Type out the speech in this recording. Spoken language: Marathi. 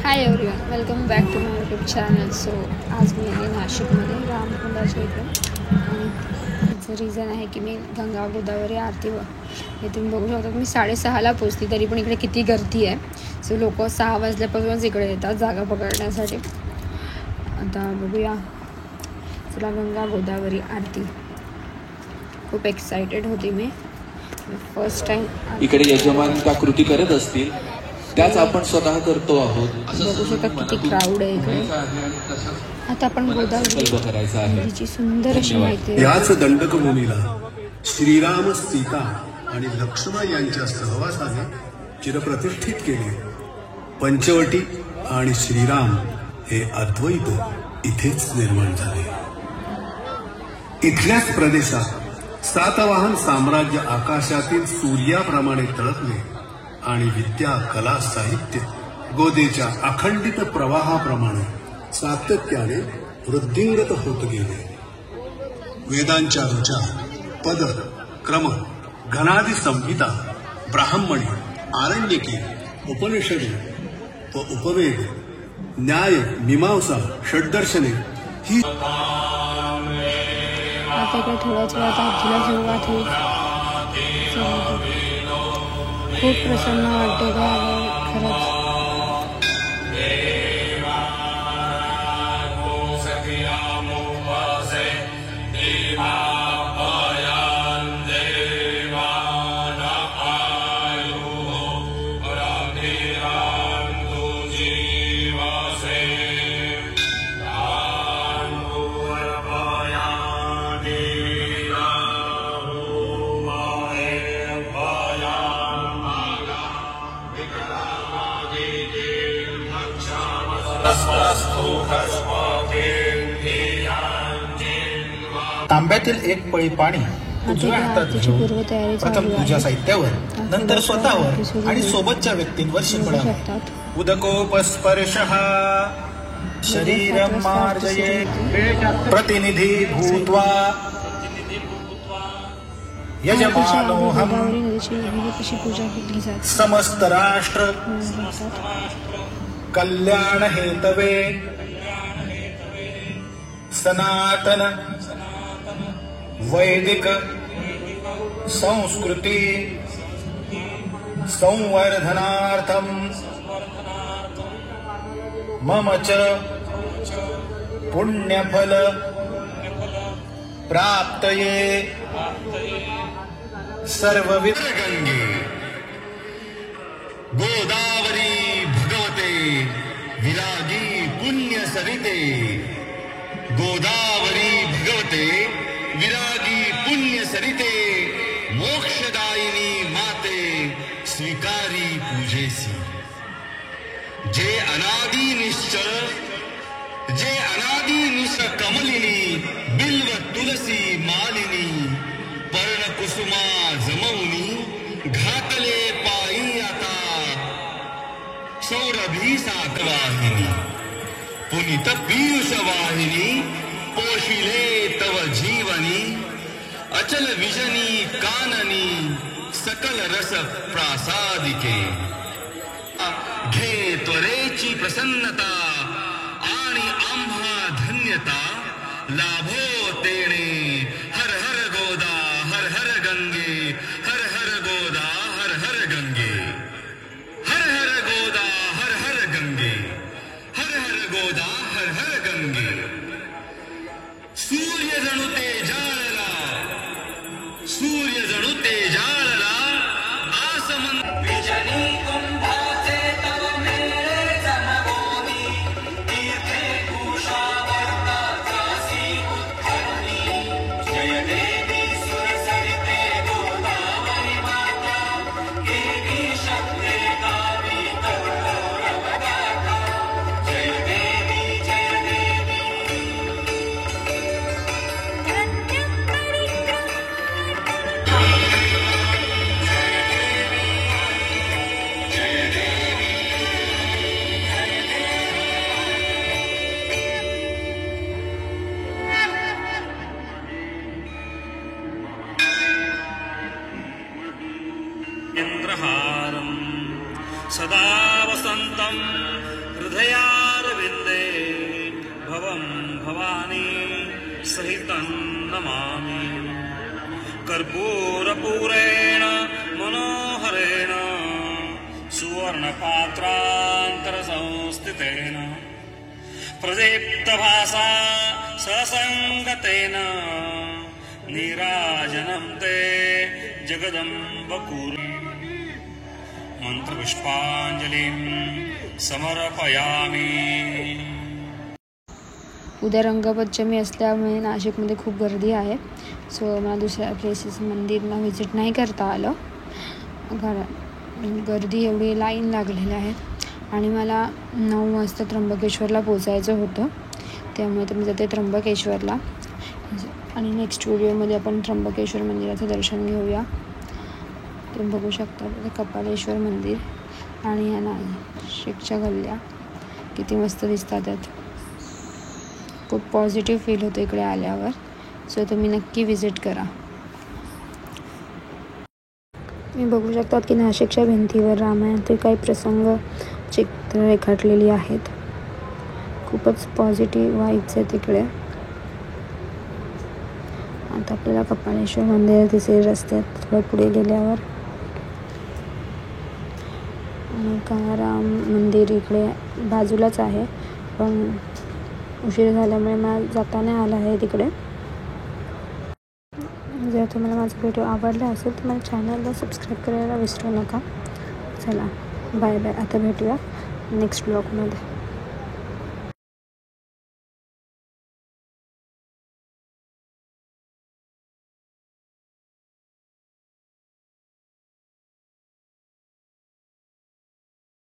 High everyone, welcome back to my YouTube channel. So आज मी आहे नाशिकमध्ये रामकुंडाच्या इकडे. आणि याचं रिझन आहे की मी गंगा गोदावरी आरती हे तुम्ही बघू शकता. मी 6:30ला पोचली तरी पण इकडे किती गर्दी आहे. सो लोक 6 वाजल्यापासूनच इकडे येतात जागा पकडण्यासाठी. आता बघूया, चला गंगा गोदावरी आरती. खूप एक्सायटेड होती मी फर्स्ट टाइम. इकडे यजमान त्या कृती करत असतील त्याच आपण स्वतः करतो आहोत. बघू शकता किती क्राऊड आहे इकडे. आता आपण गोदावरीची सुंदर अशी माहिती. याच दंडकभूमीला श्रीराम, सीता आणि लक्ष्मण यांच्या सहवासाने चिरप्रतिष्ठित केले. पंचवटी आणि श्रीराम हे अद्वैत इथेच निर्माण झाले. इथल्याच प्रदेशात सातवाहन साम्राज्य आकाशातील सूर्याप्रमाणे तळपले आणि विद्या, कला, साहित्य गोदेच्या अखंडित प्रवाहाप्रमाणे सातत्याने वृद्धिंगत होत गेले. वेदांच्या ऋचा, पद, क्रम, घनादी संहिता, ब्राह्मणे, आरण्यके, उपनिषदे व उपवेद, न्याय, मीमांसा, षड्दर्शने ही आता इकडे थोड्याच वेळात आरतीला सुरुवात होईल. खूप प्रसन्न वाटते का खरंच. तांब्यातील एक पळी पाणी उजव्या हातात घेऊन प्रथम पूजा साहित्यावर, नंतर स्वतःवर आणि सोबतच्या व्यक्तींवर शिंपडावे. उदकोपस्पर्शः शरीरं मार्जयेत् प्रतिनिधी भूत्वा यजमानोऽहम् समस्त राष्ट्र कल्याण हेतवे सनातन वैदिक संस्कृती संवर्धनार्थम मम च पुण्यफल प्राप्तये सर्वविध. गंगे गोदावरी भगवते विरागी पुण्य सरिते. गोदावरी भगवते विरागी पुण्य सरिते. मोक्षदायिनी माते स्वीकारी पूजेसी. जे अनादि निश्चल कमलिनी बिल्व तुलसी मालिनी. पर्ण कुसुमा जमवनी घातले पायी आता. सौरभी सातवाहिनी पुनित पीयूष वाहिनी. पोशिले तव जीवनी अचल विजनी काननी. सकल रस प्रासादिके घे त्वरेची प्रसन्नता. आणि आम्हा धन्यता लाभो तेणे. हर हर गोदा हर हर गंगे. हर हर गोदा हर हर गंगे. हर हर गोदा हर हर गंगे. हर हर गोदा हर हर गंगे. सूर्य जणू ते जाळला. सूर्य जणू ते जाळला. आसमन विजनी कुंभाचे तव मेळे जनभूमी. तीर्थे कुशावर्ता त्रासी उत्तरणी. जय देवी सुरसरिते गोदावरी माता. देवी शक्ते गावी तवोरव गाथा. जय देवी जय देवी. इंद्रहारं सदा वसन्तं हृदयारविन्दे भवं भवानी सहितं नमामि कर्पूरपूरेण मनोहरेण सुवर्णपात्रान्तरसंस्थितेन प्रदीप्तभासा ससङ्गतेन नीराजनं ते जगदम्बपुरी मंत्रपुष्पांजलिं समर्पयामि. उद्या रंगपंचमी असल्यामुळे नाशिकमध्ये खूप गर्दी आहे. सो मला दुसऱ्या प्लेसेस मंदिरला व्हिजिट नाही करता आलं कारण गर्दी एवढी लाईन लागलेली आहे आणि मला 9 वाजता त्र्यंबकेश्वरला पोचायचं होतं. त्यामुळे तर मी जाते त्र्यंबकेश्वरला आणि नेक्स्ट व्हिडिओमध्ये आपण त्र्यंबकेश्वर मंदिराचं दर्शन घेऊया. तुम्ही बघू शकता कपालेश्वर मंदिर आणि ह्या नाशिकच्या गल्ल्या किती मस्त दिसतात. त्यात खूप पॉझिटिव्ह फील होतं इकडे आल्यावर. सो तुम्ही नक्की विजिट करा. तुम्ही बघू शकता की नाशिकच्या भिंतीवर रामायणातील काही प्रसंग चित्र रेखाटलेली आहेत. खूपच पॉझिटिव्ह वाईब्स आहेत तिकडे. आता आपल्याला कपालेश्वर मंदिर दिसेल रस्त्यात थोडं पुढे गेल्यावर. आणि काळाराम मंदिर इकडे बाजूलाच आहे पण उशीर झाल्यामुळे मला जाता नाही आला आहे तिकडे. जर तुम्हाला माझा व्हिडिओ आवडला असेल तर माझ्या चॅनलला सबस्क्राईब करायला विसरू नका. चला बाय बाय. आता भेटूया नेक्स्ट ब्लॉगमध्ये.